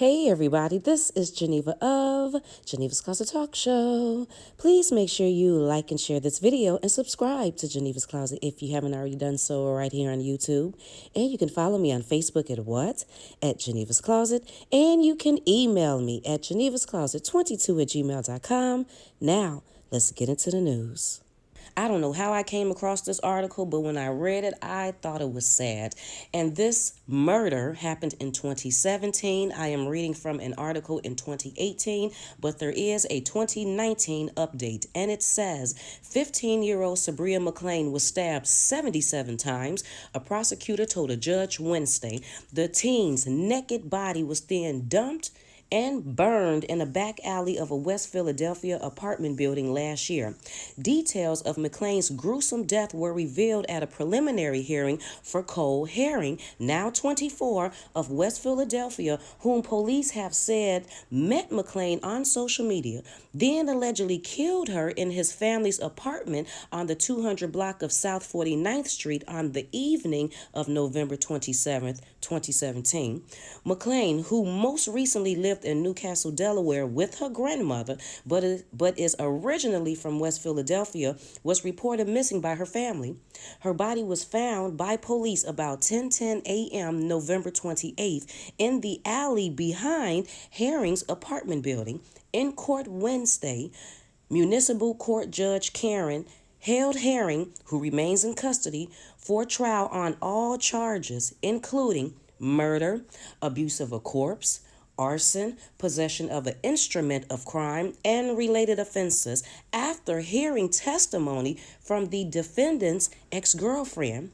Hey everybody, this is Geneva of Geneva's Closet Talk Show. Please make sure you like and share this video and subscribe to Geneva's Closet if you haven't already done so right here on YouTube. And you can follow me on Facebook at Geneva's Closet. And you can email me at genevascloset22@gmail.com. Now, let's get into the news. I don't know how I came across this article, but when I read it, I thought it was sad. And this murder happened in 2017. I am reading from an article in 2018, but there is a 2019 update. And it says 15-year-old Sabria McLean was stabbed 77 times. A prosecutor told a judge Wednesday the teen's naked body was then dumped and burned in a back alley of a West Philadelphia apartment building last year. Details of McLean's gruesome death were revealed at a preliminary hearing for Cole Herring, now 24, of West Philadelphia, whom police have said met McLean on social media, then allegedly killed her in his family's apartment on the 200 block of South 49th Street on the evening of November 27th, 2017. McLean, who most recently lived in Newcastle, Delaware with her grandmother, but is originally from West Philadelphia, was reported missing by her family. Her body was found by police about 10:10 a.m. November 28th in the alley behind Herring's apartment building. In court Wednesday, Municipal Court Judge Karen held Herring, who remains in custody, for trial on all charges, including murder, abuse of a corpse, arson, possession of an instrument of crime, and related offenses, after hearing testimony from the defendant's ex-girlfriend.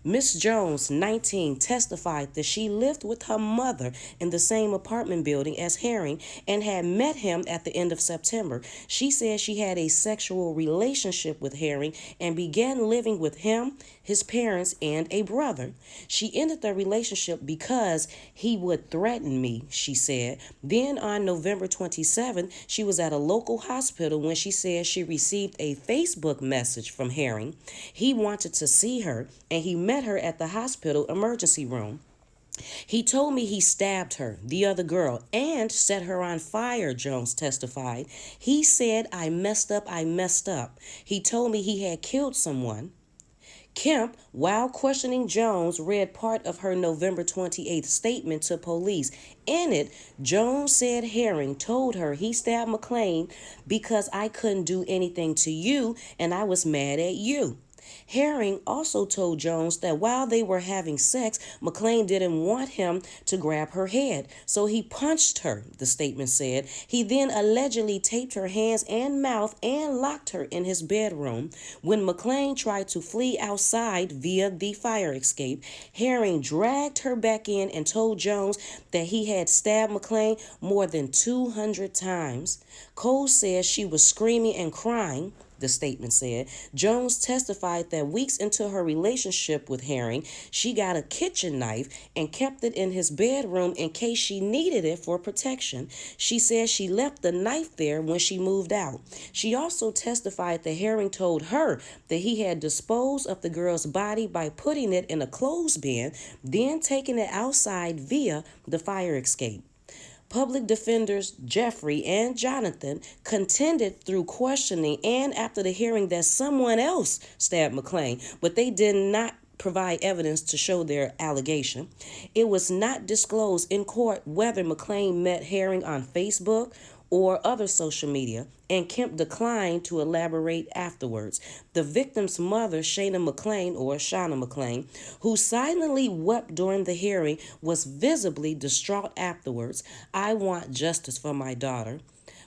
Miss Jones, 19, testified that she lived with her mother in the same apartment building as Herring and had met him at the end of September. She said she had a sexual relationship with Herring and began living with him, his parents, and a brother. She ended the relationship because he would threaten me, she said. Then on November 27th, she was at a local hospital when she said she received a Facebook message from Herring. He wanted to see her, and he met her at the hospital emergency room. He told me he stabbed her, the other girl, and set her on fire, Jones testified. He said, I messed up. He told me he had killed someone. Kemp, while questioning Jones, read part of her November 28th statement to police. In it, Jones said Herring told her he stabbed McLean because I couldn't do anything to you and I was mad at you. Herring also told Jones that while they were having sex, McLean didn't want him to grab her head, so he punched her, the statement said. He then allegedly taped her hands and mouth and locked her in his bedroom. When McLean tried to flee outside via the fire escape, Herring dragged her back in and told Jones that he had stabbed McLean more than 200 times. Cole says she was screaming and crying, the statement said. Jones testified that weeks into her relationship with Herring, she got a kitchen knife and kept it in his bedroom in case she needed it for protection. She said she left the knife there when she moved out. She also testified that Herring told her that he had disposed of the girl's body by putting it in a clothesbin, then taking it outside via the fire escape. Public defenders Jeffrey and Jonathan contended through questioning and after the hearing that someone else stabbed McLean, but they did not provide evidence to show their allegation. It was not disclosed in court whether McLean met Herring on Facebook or other social media, and Kemp declined to elaborate afterwards. The victim's mother, Shauna McLean, who silently wept during the hearing, was visibly distraught afterwards. I want justice for my daughter.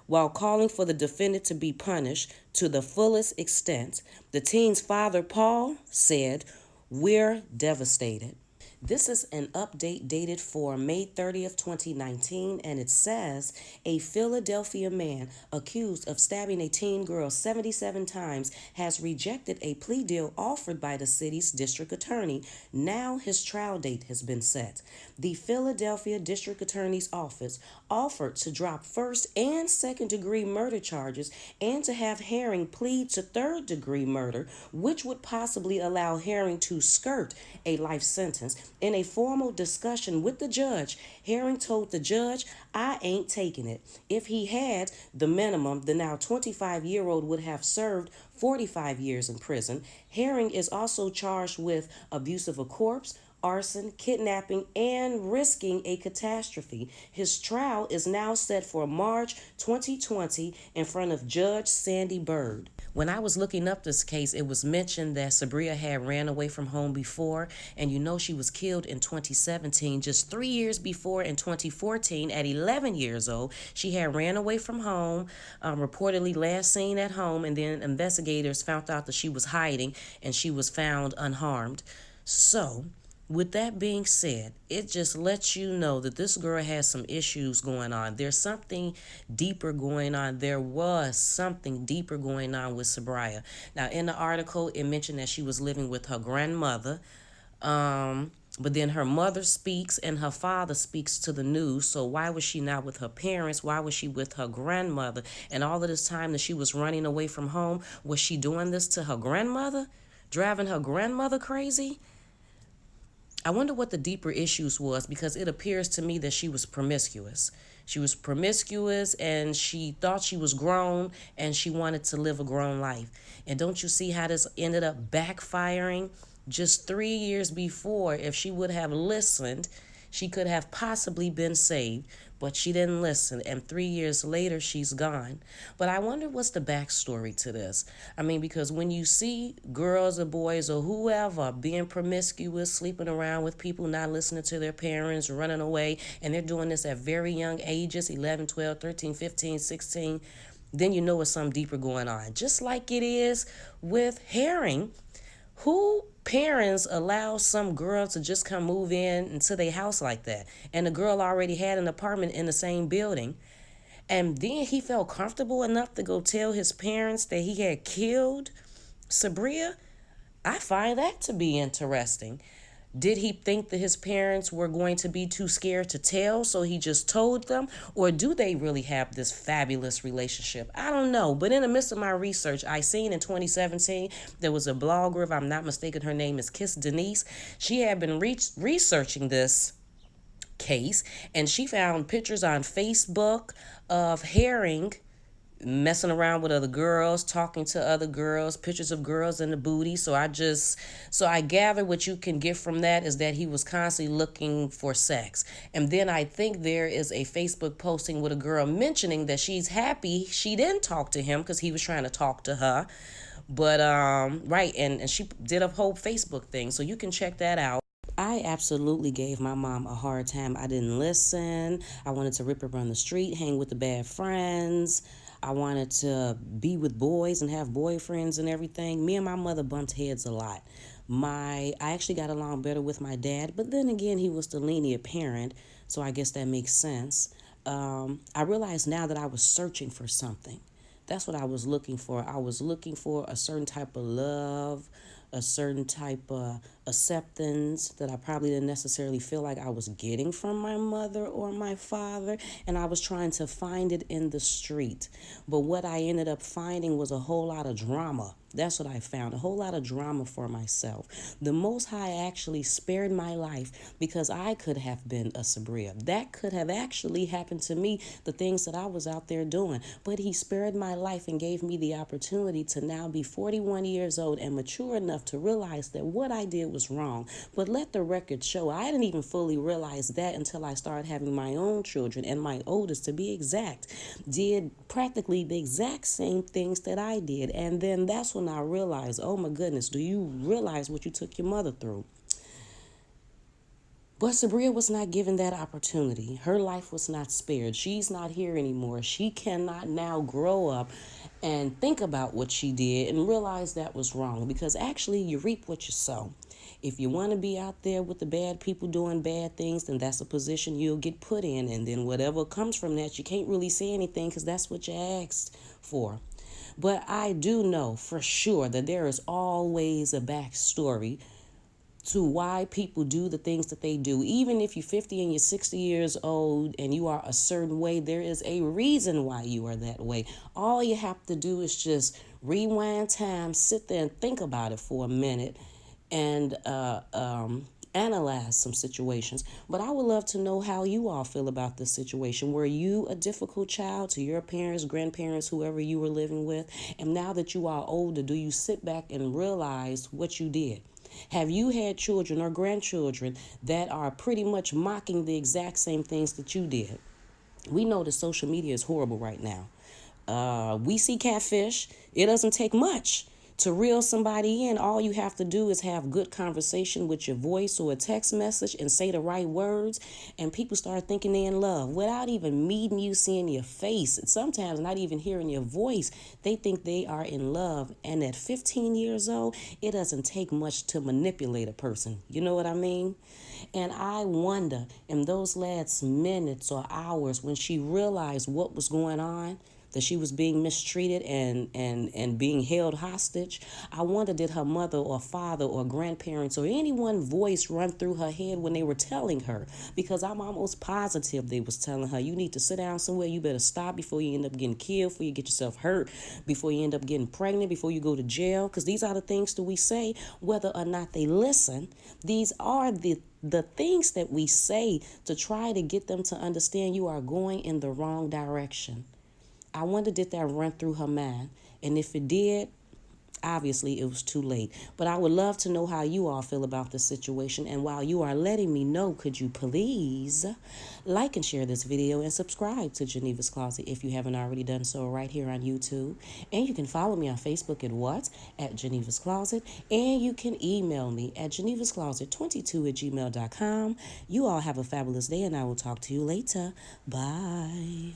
While calling for the defendant to be punished to the fullest extent, the teen's father, Paul, said, "We're devastated." This is an update dated for May 30th, 2019, and it says, a Philadelphia man accused of stabbing a teen girl 77 times has rejected a plea deal offered by the city's district attorney. Now his trial date has been set. The Philadelphia District Attorney's Office offered to drop first and second-degree murder charges and to have Herring plead to third-degree murder, which would possibly allow Herring to skirt a life sentence. In a formal discussion with the judge, Herring told the judge, I ain't taking it. If he had the minimum, the now 25-year-old would have served 45 years in prison. Herring is also charged with abuse of a corpse, arson, kidnapping, and risking a catastrophe. His trial is now set for March 2020 in front of Judge Sandy Bird. When I was looking up this case, it was mentioned that Sabria had ran away from home before, and you know she was killed in 2017. Just 3 years before, in 2014, at 11 years old, she had ran away from home, reportedly last seen at home, and then investigators found out that she was hiding, and she was found unharmed. So, with that being said, it just lets you know that this girl has some issues going on. There's something deeper going on. There was something deeper going on with Sabria. Now, in the article, it mentioned that she was living with her grandmother. But then her mother speaks and her father speaks to the news. So why was she not with her parents? Why was she with her grandmother? And all of this time that she was running away from home, was she doing this to her grandmother? Driving her grandmother crazy? I wonder what the deeper issues was, because it appears to me that she was promiscuous. She was promiscuous and she thought she was grown and she wanted to live a grown life. And don't you see how this ended up backfiring? Just 3 years before, if she would have listened, she could have possibly been saved, but she didn't listen. And 3 years later, she's gone. But I wonder what's the backstory to this. I mean, because when you see girls or boys or whoever being promiscuous, sleeping around with people, not listening to their parents, running away, and they're doing this at very young ages, 11, 12, 13, 15, 16, then you know it's something deeper going on. Just like it is with Herring. Who parents allow some girl to just come move in into their house like that? And the girl already had an apartment in the same building. And then he felt comfortable enough to go tell his parents that he had killed Sabria. I find that to be interesting. Did he think that his parents were going to be too scared to tell, so he just told them? Or do they really have this fabulous relationship? I don't know. But in the midst of my research, I seen in 2017, there was a blogger, if I'm not mistaken, her name is Kiss Denise. She had been researching this case, and she found pictures on Facebook of Herring messing around with other girls, talking to other girls, pictures of girls in the booty. So I gather what you can get from that is that he was constantly looking for sex. And then I think there is a Facebook posting with a girl mentioning that she's happy she didn't talk to him because he was trying to talk to her. But right, and she did a whole Facebook thing, so you can check that out. I absolutely gave my mom a hard time. I didn't listen. I wanted to rip around the street, hang with the bad friends. I wanted to be with boys and have boyfriends and everything. Me and my mother bumped heads a lot. I actually got along better with my dad, but then again, he was the lenient parent, so I guess that makes sense. I realized now that I was searching for something. That's what I was looking for. I was looking for a certain type of love, a certain type of acceptance that I probably didn't necessarily feel like I was getting from my mother or my father, and I was trying to find it in the street. But what I ended up finding was a whole lot of drama. That's what I found, a whole lot of drama for myself. The Most High actually spared my life because I could have been a Sabria. That could have actually happened to me, the things that I was out there doing. But he spared my life and gave me the opportunity to now be 41 years old and mature enough to realize that what I did was wrong. But let the record show, I didn't even fully realize that until I started having my own children, and my oldest, to be exact, did practically the exact same things that I did. And then that's when I realized, oh my goodness, do you realize what you took your mother through? But Sabria was not given that opportunity. Her life was not spared. She's not here anymore. She cannot now grow up and think about what she did and realize that was wrong, because actually you reap what you sow. If you want to be out there with the bad people doing bad things, then that's a position you'll get put in. And then whatever comes from that, you can't really say anything because that's what you asked for. But I do know for sure that there is always a backstory to why people do the things that they do. Even if you're 50 and you're 60 years old and you are a certain way, there is a reason why you are that way. All you have to do is just rewind time, sit there and think about it for a minute, and analyze some situations. But I would love to know how you all feel about this situation. Were you a difficult child to your parents, grandparents, whoever you were living with? And now that you are older, do you sit back and realize what you did? Have you had children or grandchildren that are pretty much mocking the exact same things that you did? We know that social media is horrible right now. We see catfish. It doesn't take much to reel somebody in. All you have to do is have good conversation with your voice or a text message and say the right words, and people start thinking they're in love without even meeting you, seeing your face, sometimes not even hearing your voice. They think they are in love, and at 15 years old, it doesn't take much to manipulate a person. You know what I mean? And I wonder, in those last minutes or hours when she realized what was going on, that she was being mistreated and being held hostage, I wonder, did her mother or father or grandparents or anyone voice run through her head when they were telling her? Because I'm almost positive they was telling her, you need to sit down somewhere, you better stop before you end up getting killed, before you get yourself hurt, before you end up getting pregnant, before you go to jail. Because these are the things that we say, whether or not they listen. These are the things that we say to try to get them to understand you are going in the wrong direction. I wonder, did that run through her mind? And if it did, obviously it was too late. But I would love to know how you all feel about this situation. And while you are letting me know, could you please like and share this video and subscribe to Genevas Closet if you haven't already done so right here on YouTube. And you can follow me on Facebook at Genevas Closet. And you can email me at genevascloset22@gmail.com. You all have a fabulous day, and I will talk to you later. Bye.